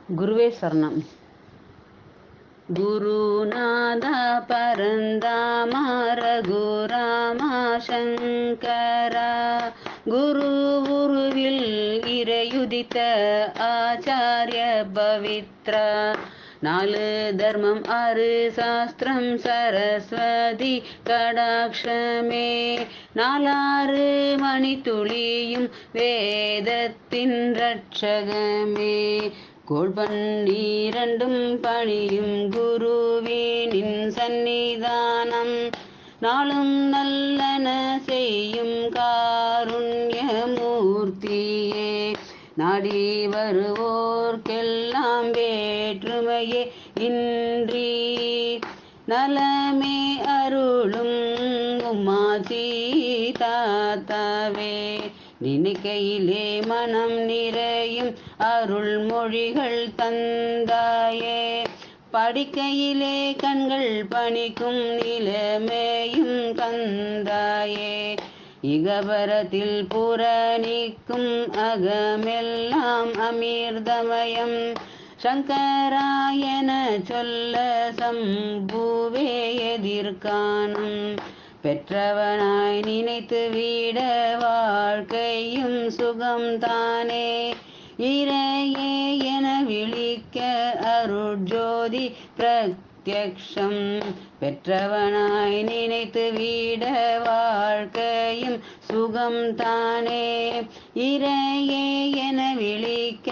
குருவே சரணம். குருநாத பரந்தாம ரகுராமா சங்கரா, குரு உருவில் இறையுதித்த ஆச்சாரிய பவித்ரா, நாலு தர்மம் ஆறு சாஸ்திரம் சரஸ்வதி கடாட்சமே, நாலாறு மணித்துளியும் வேதத்தின் ரட்சகமே, கோள் பன்னிரண்டும் பணியும் குருவினின் சந்நிதானம், நாளும் நல்லன செய்யும் காருண்யமூர்த்தியே, நாடி வருவோர்க்கெல்லாம் வேற்றுமையே இன்றி நலமே அருளும் உமாசி தாத்தாவே, நினைக்கையிலே மனம் நிறையும் அருள்மொழிகள் தந்தாயே, படிக்கையிலே கண்கள் பணிக்கும் நிலைமையும் தந்தாயே, இகபரத்தில் புறணிக்கும் அகமெல்லாம் அமிர்தமயம், சங்கராயன சொல்ல சம்புவே எதிர்காணும், பெற்றவனாய் நினைத்து விட வாழ்க்கையும் சுகம்தானே, இறையே என விழிக்க அருட்ஜோதி பிரத்யக்ஷம், பெற்றவனாய் நினைத்து விட வாழ்க்கையும் சுகம்தானே, இறையே என விழிக்க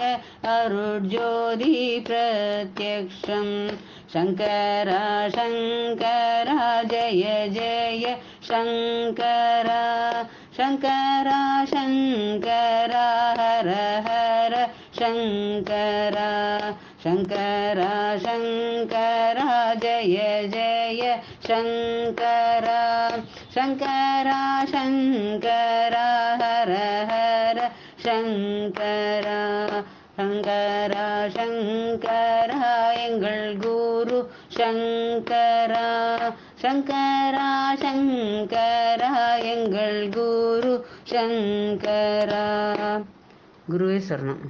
அருட்ஜோதி பிரத்யக்ஷம், சங்கரா சங்கரா ஜய ஜய சங்கரா, சங்கரா சங்கரா ஹர ஹர சங்கரா, சங்கரா சங்கரா ஜய ஜய சங்கரா, சங்கரா சங்கரா ஹர ஹர சங்கரா, சங்கரா சங்கரா எங்கள் குரு சங்கரா, சங்கரா சங்கரா எங்கள் குரு சங்கரா. குருவே சரணம்.